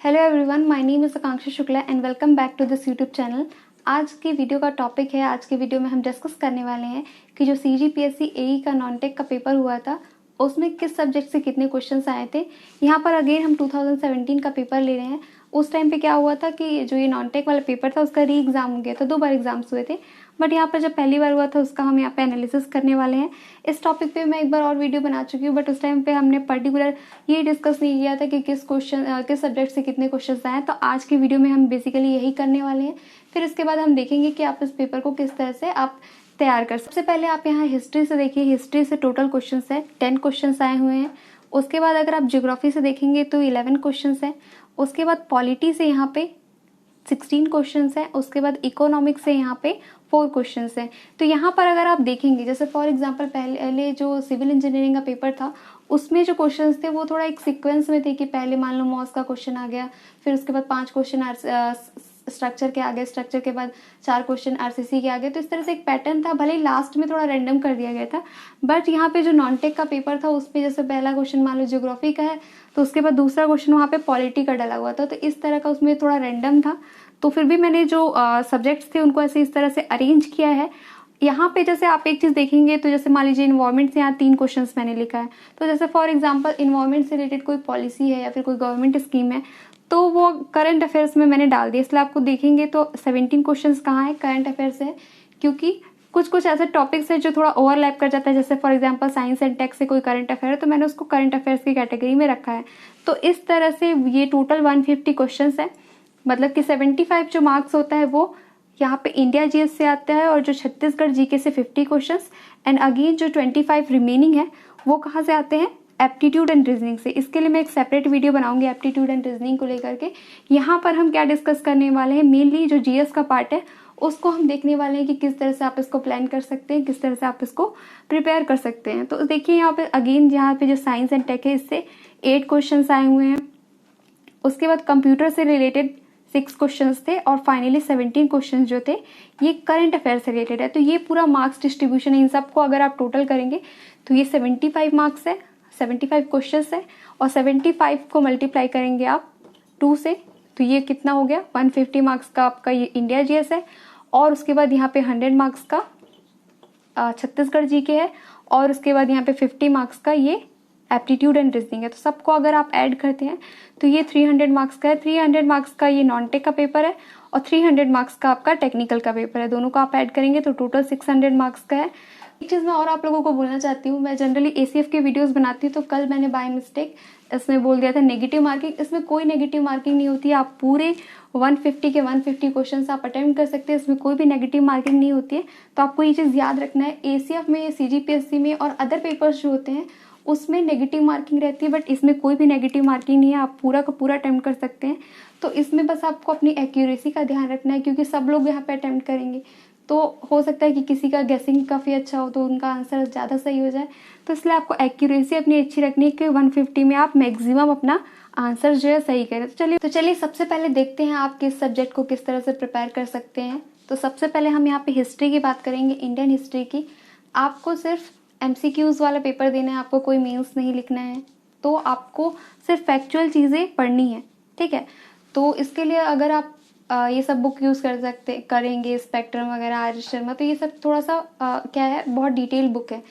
Hello everyone, my name is Akanksha Shukla and welcome back to this YouTube channel. आज की video का topic है, आज के वीडियो में हम डिस्कस करने वाले हैं कि जो सीजीपीएससी एई का नॉन टेक का पेपर हुआ था उसमें किस सब्जेक्ट से कितने क्वेश्चंस आए थे। यहाँ पर अगेन हम 2017 का पेपर ले रहे हैं। उस टाइम पे क्या हुआ था कि जो ये नॉन टेक वाला पेपर था उसका री एग्ज़ाम हो गया था, 2 बार एग्जाम्स हुए थे। बट यहाँ पर जब पहली बार हुआ था उसका हम यहाँ पे एनालिसिस करने वाले हैं। इस टॉपिक पे मैं एक बार और वीडियो बना चुकी हूँ, बट उस टाइम पे हमने पर्टिकुलर ये डिस्कस नहीं किया था कि किस सब्जेक्ट से कितने क्वेश्चन आए। तो आज की वीडियो में हम बेसिकली यही करने वाले हैं। फिर इसके बाद हम देखेंगे कि आप इस पेपर को किस तरह से आप तैयार कर। सबसे पहले आप यहाँ हिस्ट्री से देखिए, हिस्ट्री से टोटल क्वेश्चन है 10 क्वेश्चन आए हुए हैं। उसके बाद अगर आप ज्योग्राफी से देखेंगे तो 11 क्वेश्चन है। उसके बाद पॉलिटी से यहाँ पे 16 क्वेश्चन है। उसके बाद इकोनॉमिक्स से यहाँ पे 4 क्वेश्चन है। तो यहाँ पर अगर आप देखेंगे, जैसे फॉर एग्जांपल पहले जो सिविल इंजीनियरिंग का पेपर था उसमें जो क्वेश्चंस थे वो थोड़ा एक सीक्वेंस में थे कि पहले मान लो मॉस का क्वेश्चन आ गया, फिर उसके बाद 5 क्वेश्चन स्ट्रक्चर के आ गए, स्ट्रक्चर के बाद 4 क्वेश्चन आरसीसी के आ गए। तो इस तरह से एक पैटर्न था, भले ही लास्ट में थोड़ा रैंडम कर दिया गया था। बट यहाँ पे जो नॉन टेक का पेपर था उसमें जैसे पहला क्वेश्चन मान लो ज्योग्राफी का है तो उसके बाद दूसरा क्वेश्चन वहाँ पे पॉलिटी का डला हुआ था। तो इस तरह का उसमें थोड़ा रैंडम था। तो फिर भी मैंने जो सब्जेक्ट्स थे उनको ऐसे इस तरह से अरेंज किया है। यहाँ पे जैसे आप एक चीज़ देखेंगे तो जैसे मान लीजिए इन्वायरमेंट से यहाँ 3 क्वेश्चंस मैंने लिखा है। तो जैसे फॉर एग्जांपल इन्वायरमेंट से रिलेटेड कोई पॉलिसी है या फिर कोई गवर्नमेंट स्कीम है तो वो करंट अफेयर्स में मैंने डाल दिया। इसलिए आपको देखेंगे तो 17 क्वेश्चंस कहाँ है, करंट अफेयर्स है। क्योंकि कुछ कुछ ऐसे टॉपिक्स है जो थोड़ा ओवरलैप कर जाता है, जैसे for example science and tech से कोई करंट अफेयर है तो मैंने उसको करंट अफेयर्स की कैटेगरी में रखा है। तो इस तरह से ये टोटल 150 क्वेश्चन है। मतलब कि 75 जो मार्क्स होता है वो यहाँ पे इंडिया जीएस से आता है और जो छत्तीसगढ़ जीके से 50 क्वेश्चंस एंड अगेन जो 25 रिमेनिंग है वो कहाँ से आते हैं, एप्टीट्यूड एंड रीजनिंग से। इसके लिए मैं एक सेपरेट वीडियो बनाऊंगी एप्टीट्यूड एंड रीजनिंग को लेकर के। यहाँ पर हम क्या डिस्कस करने वाले हैं, मेनली जो जीएस का पार्ट है उसको हम देखने वाले हैं कि किस तरह से आप इसको प्लान कर सकते हैं, किस तरह से आप इसको प्रिपेयर कर सकते हैं। तो देखिए यहाँ पे अगेन यहाँ पे जो साइंस एंड टेक है इससे 8 क्वेश्चन आए हुए हैं। उसके बाद कंप्यूटर से रिलेटेड 6 क्वेश्चंस थे और फाइनली 17 क्वेश्चंस जो थे ये करंट अफेयर से रिलेटेड है। तो ये पूरा मार्क्स डिस्ट्रीब्यूशन है। इन सबको अगर आप टोटल करेंगे तो ये 75 मार्क्स है, 75 क्वेश्चंस है और 75 को मल्टीप्लाई करेंगे आप 2 से तो ये कितना हो गया, 150 मार्क्स का आपका ये इंडिया जीएस है। और उसके बाद यहाँ पे 100 मार्क्स का छत्तीसगढ़ जीके है और उसके बाद यहाँ पे 50 मार्क्स का ये एप्टीट्यूड एंड रीजनिंग है। तो सबको अगर आप ऐड करते हैं तो ये 300 मार्क्स का है। 300 मार्क्स का ये नॉन टेक का पेपर है और 300 मार्क्स का आपका टेक्निकल का पेपर है। दोनों को आप ऐड करेंगे तो टोटल 600 मार्क्स का है। एक चीज़ मैं और आप लोगों को बोलना चाहती हूँ, मैं जनरली एसीएफ के वीडियोस बनाती हूँ तो कल मैंने बाय मिस्टेक इसमें बोल दिया था नेगेटिव मार्किंग। इसमें कोई नेगेटिव मार्किंग नहीं होती है। आप पूरे 150 के 150 क्वेश्चन आप अटेम्प्ट कर सकते हैं, इसमें कोई भी नेगेटिव मार्किंग नहीं होती है। तो आपको ये चीज़ याद रखना है, एसीएफ में, सीजीपीएससी में और अदर पेपर्स जो होते हैं उसमें नेगेटिव मार्किंग रहती है, बट इसमें कोई भी नेगेटिव मार्किंग नहीं है। आप पूरा का पूरा अटेम्प्ट कर सकते हैं। तो इसमें बस आपको अपनी एक्यूरेसी का ध्यान रखना है, क्योंकि सब लोग यहाँ पे अटेम्प्ट करेंगे तो हो सकता है कि किसी का गेसिंग काफ़ी अच्छा हो तो उनका आंसर ज़्यादा सही हो जाए। तो इसलिए आपको एक्यूरेसी अपनी अच्छी रखनी है कि 150 में आप मैक्सिमम अपना आंसर जो है सही करें। तो चलिए सबसे पहले देखते हैं आप किस सब्जेक्ट को किस तरह से प्रिपेयर कर सकते हैं। तो सबसे पहले हम यहाँ पे हिस्ट्री की बात करेंगे, इंडियन हिस्ट्री की। आपको सिर्फ एमसीक्यूज वाला पेपर देना है, आपको कोई मेंस नहीं लिखना है। तो आपको सिर्फ फैक्चुअल चीज़ें पढ़नी है, ठीक है। तो इसके लिए अगर आप ये सब बुक यूज़ करेंगे, स्पेक्ट्रम वगैरह, आर एस शर्मा, तो ये सब थोड़ा सा क्या है, बहुत डिटेल बुक है।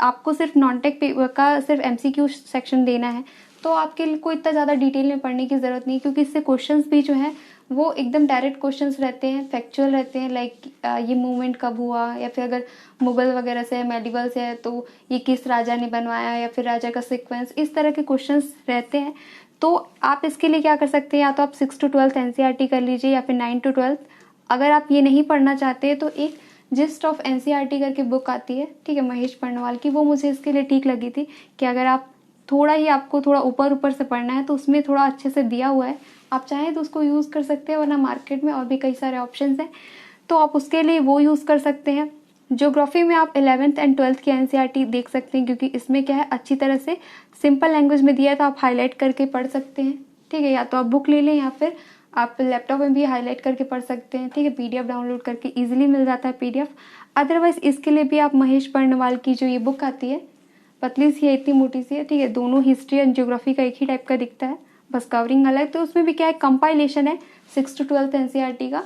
आपको सिर्फ नॉन टेक पेपर का सिर्फ एमसीक्यू सेक्शन देना है तो आपके लिए कोई इतना ज़्यादा डिटेल में पढ़ने की ज़रूरत नहीं, क्योंकि इससे क्वेश्चंस भी जो है वो एकदम डायरेक्ट क्वेश्चंस रहते हैं, फैक्चुअल रहते हैं। लाइक ये मूवमेंट कब हुआ, या फिर अगर मुगल वगैरह से, मेडिवल से है तो ये किस राजा ने बनवाया, या फिर राजा का सीक्वेंस, इस तरह के क्वेश्चंस रहते हैं। तो आप इसके लिए क्या कर सकते हैं, या तो आप 6 to 12 एनसीईआरटी कर लीजिए या फिर 9 to 12। अगर आप ये नहीं पढ़ना चाहते तो एक जिस्ट ऑफ एनसीईआरटी करके बुक आती है, ठीक है, महेश पर्णवाल की, वो मुझे इसके लिए ठीक लगी थी कि अगर आप थोड़ा ही आपको थोड़ा ऊपर ऊपर से पढ़ना है तो उसमें थोड़ा अच्छे से दिया हुआ है। आप चाहें तो उसको यूज़ कर सकते हैं, वरना मार्केट में और भी कई सारे ऑप्शंस हैं तो आप उसके लिए वो यूज़ कर सकते हैं। ज्योग्राफी में आप 11th एंड 12th की एनसीईआरटी देख सकते हैं, क्योंकि इसमें क्या है, अच्छी तरह से सिंपल लैंग्वेज में दिया है तो आप हाईलाइट करके पढ़ सकते हैं, ठीक है। या तो आप बुक ले लें या फिर आप लैपटॉप में भी हाईलाइट करके पढ़ सकते हैं, ठीक है। पीडीएफ डाउनलोड करके इजीली मिल जाता है पीडीएफ। अदरवाइज इसके लिए भी आप महेश पर्णवाल की जो ये बुक आती है, पतली सी है, इतनी मोटी सी है, ठीक है। दोनों हिस्ट्री एंड ज्योग्राफी का एक ही टाइप का दिखता है, बस कवरिंग अलग। तो उसमें भी क्या है, कंपाइलेशन है 6 to 12 एनसीईआरटी का,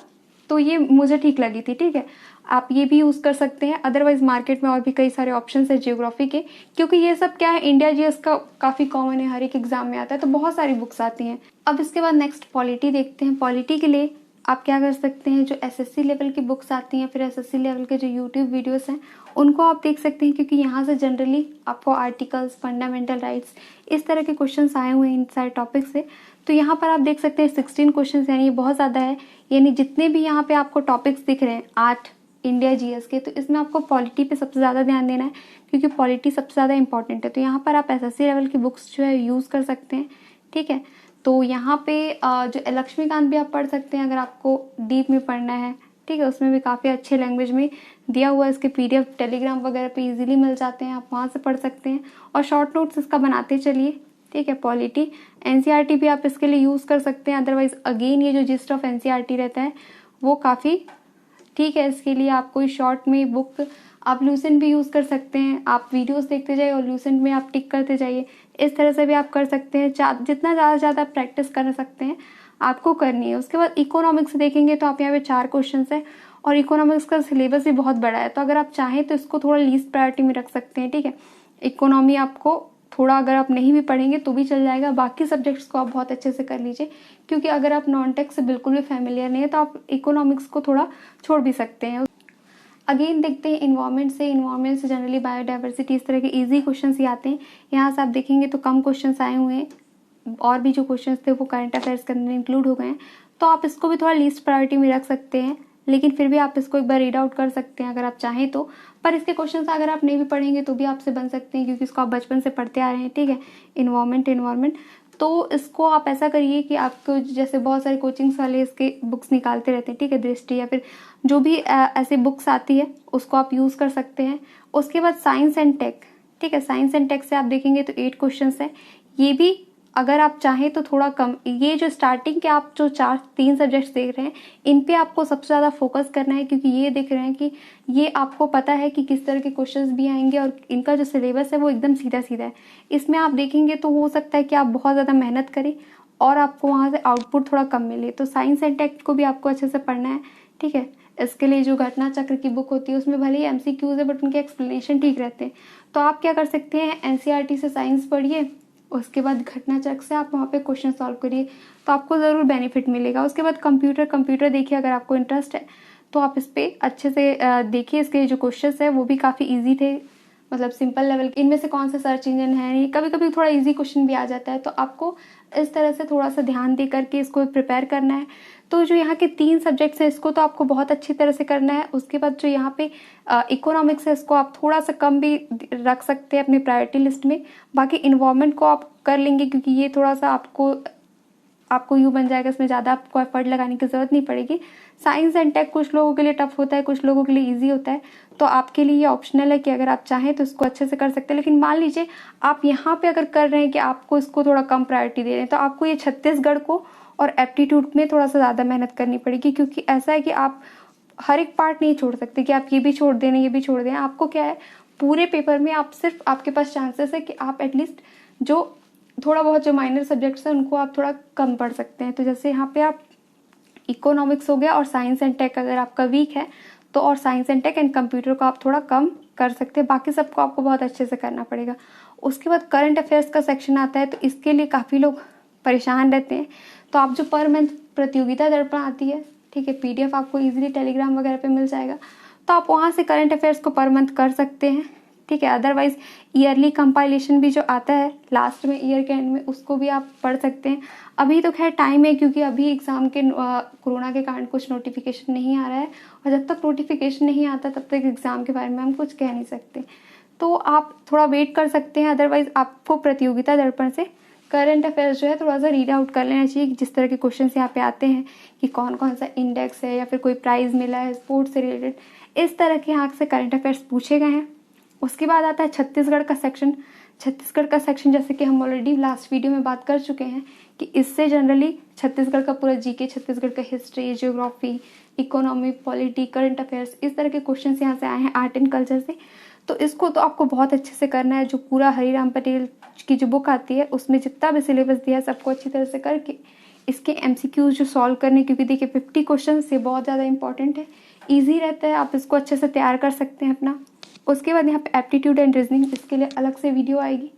तो ये मुझे ठीक लगी थी। ठीक है, आप ये भी यूज़ कर सकते हैं। अदरवाइज मार्केट में और भी कई सारे ऑप्शंस है जियोग्राफी के, क्योंकि ये सब क्या है, इंडिया जीएस का काफ़ी कॉमन है, हर एक एग्जाम में आता है, तो बहुत सारी बुक्स आती हैं। अब इसके बाद नेक्स्ट पॉलिटी देखते हैं। पॉलिटी के लिए आप क्या कर सकते हैं, जो एसएससी लेवल की बुक्स आती हैं, फिर एसएससी लेवल के जो यूट्यूब वीडियोस हैं उनको आप देख सकते हैं, क्योंकि यहाँ से जनरली आपको आर्टिकल्स, फंडामेंटल राइट्स, इस तरह के क्वेश्चंस आए हुए हैं इन सारे टॉपिक से। तो यहाँ पर आप देख सकते हैं 16 क्वेश्चंस, यानी ये बहुत ज़्यादा है। यानी जितने भी यहाँ पे आपको टॉपिक्स दिख रहे हैं 8 इंडिया जीएस के, तो इसमें आपको पॉलिटी पे सबसे ज़्यादा ध्यान देना है, क्योंकि पॉलिटी सबसे ज़्यादा इंपॉर्टेंट है। तो यहाँ पर आप एसएससी लेवल की बुक्स जो है यूज़ कर सकते हैं। ठीक है, तो यहाँ पे जो लक्ष्मीकांत भी आप पढ़ सकते हैं अगर आपको डीप में पढ़ना है। ठीक है, उसमें भी काफ़ी अच्छे लैंग्वेज में दिया हुआ है, इसके पीडीएफ टेलीग्राम वगैरह पे इजीली मिल जाते हैं, आप वहाँ से पढ़ सकते हैं और शॉर्ट नोट्स इसका बनाते चलिए। ठीक है, पॉलिटी एनसीईआरटी भी आप इसके लिए यूज़ कर सकते हैं। अदरवाइज अगेन ये जो जिस्ट ऑफ एनसीईआरटी रहता है वो काफ़ी ठीक है इसके लिए। आप कोई शॉर्ट में बुक, आप लूसेंट भी यूज़ कर सकते हैं, आप वीडियोस देखते जाइए और लूसेंट में आप टिक करते जाइए, इस तरह से भी आप कर सकते हैं। जितना ज़्यादा से ज़्यादा प्रैक्टिस कर सकते हैं आपको करनी है। उसके बाद इकोनॉमिक्स देखेंगे तो आप यहाँ पे 4 क्वेश्चन है और इकोनॉमिक्स का सिलेबस भी बहुत बड़ा है, तो अगर आप चाहें तो इसको थोड़ा लीस्ट प्रायोरिटी में रख सकते हैं। ठीक है, इकोनॉमी आपको थोड़ा, अगर आप नहीं भी पढ़ेंगे तो भी चल जाएगा, बाकी सब्जेक्ट्स को आप बहुत अच्छे से कर लीजिए, क्योंकि अगर आप नॉन टेक से बिल्कुल भी फैमिलियर नहीं है तो आप इकोनॉमिक्स को थोड़ा छोड़ भी सकते हैं। अगेन देखते हैं इन्वायरमेंट से जनरली बायोडाइवर्सिटी, इस तरह के इजी क्वेश्चंस ही आते हैं। यहाँ से आप देखेंगे तो कम क्वेश्चंस आए हुए हैं, और भी जो क्वेश्चंस थे वो करंट अफेयर्स के अंदर इंक्लूड हो गए हैं, तो आप इसको भी थोड़ा लीस्ट प्रायोरिटी में रख सकते हैं। लेकिन फिर भी आप इसको एक बार रीड आउट कर सकते हैं अगर आप चाहें तो, पर इसके क्वेश्चंस अगर आप नहीं भी पढ़ेंगे तो भी आपसे बन सकते हैं, क्योंकि इसको आप बचपन से पढ़ते आ रहे हैं। ठीक है, इन्वायरमेंट तो इसको आप ऐसा करिए कि आपको, जैसे बहुत सारे कोचिंग्स वाले इसके बुक्स निकालते रहते हैं, ठीक है, दृष्टि या फिर जो भी ऐसे बुक्स आती है उसको आप यूज़ कर सकते हैं। उसके बाद साइंस एंड टेक, ठीक है, साइंस एंड टेक से आप देखेंगे तो 8 क्वेश्चंस हैं। ये भी अगर आप चाहें तो थोड़ा कम, ये जो स्टार्टिंग के आप जो 3 सब्जेक्ट्स देख रहे हैं इन पे आपको सबसे ज़्यादा फोकस करना है, क्योंकि ये देख रहे हैं कि ये आपको पता है कि किस तरह के क्वेश्चंस भी आएंगे और इनका जो सिलेबस है वो एकदम सीधा सीधा है। इसमें आप देखेंगे तो हो सकता है कि आप बहुत ज़्यादा मेहनत करें और आपको वहाँ से आउटपुट थोड़ा कम मिले। तो साइंस एंड टेक को भी आपको अच्छे से पढ़ना है। ठीक है, इसके लिए जो घटना चक्र की बुक होती है उसमें भले ही एमसीक्यूज है बट उनके एक्सप्लेनेशन ठीक रहते हैं। तो आप क्या कर सकते हैं, एनसीईआरटी से साइंस पढ़िए, उसके बाद घटना चक्र से आप वहाँ पे क्वेश्चन सॉल्व करिए, तो आपको ज़रूर बेनिफिट मिलेगा। उसके बाद कंप्यूटर देखिए, अगर आपको इंटरेस्ट है तो आप इस पर अच्छे से देखिए। इसके जो क्वेश्चंस है वो भी काफ़ी ईजी थे, मतलब सिंपल लेवल। इनमें से कौन सा सर्च इंजन है, नहीं, कभी कभी थोड़ा इजी क्वेश्चन भी आ जाता है, तो आपको इस तरह से थोड़ा सा ध्यान दे करके इसको प्रिपेयर करना है। तो जो यहाँ के 3 सब्जेक्ट्स हैं इसको तो आपको बहुत अच्छी तरह से करना है। उसके बाद जो यहाँ पे इकोनॉमिक्स है इसको आप थोड़ा सा कम भी रख सकते हैं अपनी प्रायोरिटी लिस्ट में। बाकी इन्वायरमेंट को आप कर लेंगे, क्योंकि ये थोड़ा सा आपको यूँ बन जाएगा, इसमें ज़्यादा आपको एफर्ट लगाने की ज़रूरत नहीं पड़ेगी। साइंस एंड टेक कुछ लोगों के लिए टफ होता है, कुछ लोगों के लिए ईजी होता है, तो आपके लिए ये ऑप्शनल है कि अगर आप चाहें तो इसको अच्छे से कर सकते हैं। लेकिन मान लीजिए आप यहाँ पे अगर कर रहे हैं कि आपको इसको थोड़ा कम प्रायोरिटी दे रहे हैं, तो आपको ये छत्तीसगढ़ को और एप्टीट्यूड में थोड़ा सा ज़्यादा मेहनत करनी पड़ेगी, क्योंकि ऐसा है कि आप हर एक पार्ट नहीं छोड़ सकते कि आप ये भी छोड़ देना, ये भी छोड़ देना। आपको क्या है, पूरे पेपर में आप सिर्फ, आपके पास चांसेस है कि आप एटलीस्ट जो थोड़ा बहुत जो माइनर सब्जेक्ट्स हैं उनको आप थोड़ा कम पढ़ सकते हैं। तो जैसे यहाँ पे आप इकोनॉमिक्स हो गया और साइंस एंड टेक अगर आपका वीक है तो, और science and tech and computer को आप थोड़ा कम कर सकते हैं, बाकी सबको आपको बहुत अच्छे से करना पड़ेगा। उसके बाद करंट अफेयर्स का सेक्शन आता है, तो इसके लिए काफ़ी लोग परेशान रहते हैं। तो आप जो पर मंथ प्रतियोगिता दर्पण आती है, ठीक है, पीडीएफ आपको इजीली टेलीग्राम वगैरह पे मिल जाएगा, तो आप वहाँ से करंट अफेयर्स को पर मंथ कर सकते हैं। ठीक है, अदरवाइज ईयरली कंपाइलेशन भी जो आता है लास्ट में, ईयर के एंड में, उसको भी आप पढ़ सकते हैं। अभी तो खैर टाइम है, क्योंकि अभी एग्ज़ाम के कोरोना के कारण कुछ नोटिफिकेशन नहीं आ रहा है, और जब तक नोटिफिकेशन नहीं आता तब तक एग्ज़ाम के बारे में हम कुछ कह नहीं सकते, तो आप थोड़ा वेट कर सकते हैं। अदरवाइज आपको प्रतियोगिता दर्पण से करंट अफेयर्स जो है थोड़ा सा रीड आउट कर लेना चाहिए, जिस तरह के क्वेश्चन यहाँ पे आते हैं कि कौन कौन सा इंडेक्स है या फिर कोई प्राइज़ मिला है स्पोर्ट्स से रिलेटेड, इस तरह के यहाँ से करंट अफेयर्स पूछे गए हैं। उसके बाद आता है छत्तीसगढ़ का सेक्शन। छत्तीसगढ़ का सेक्शन जैसे कि हम ऑलरेडी लास्ट वीडियो में बात कर चुके हैं कि इससे जनरली छत्तीसगढ़ का पूरा जीके, छत्तीसगढ़ का history, geography, economy, polity, current affairs, इस तरह के क्वेश्चंस यहाँ से आए हैं, आर्ट एंड कल्चर से। तो इसको तो आपको बहुत अच्छे से करना है। जो पूरा हरिराम पटेल की जो बुक आती है उसमें जितना भी सिलेबस दिया है सबको अच्छी तरह से करके इसके एमसीक्यूज जो सॉल्व करने, क्योंकि देखिए 50 क्वेश्चन से बहुत ज़्यादा इंपॉर्टेंट है, ईजी रहता है, आप इसको अच्छे से तैयार कर सकते हैं अपना। उसके बाद यहाँ पे एप्टीट्यूड एंड रीजनिंग, इसके लिए अलग से वीडियो आएगी,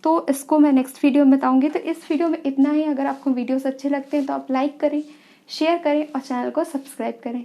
तो इसको मैं नेक्स्ट वीडियो में बताऊंगी। तो इस वीडियो में इतना ही। अगर आपको वीडियोस अच्छे लगते हैं तो आप लाइक करें, शेयर करें और चैनल को सब्सक्राइब करें।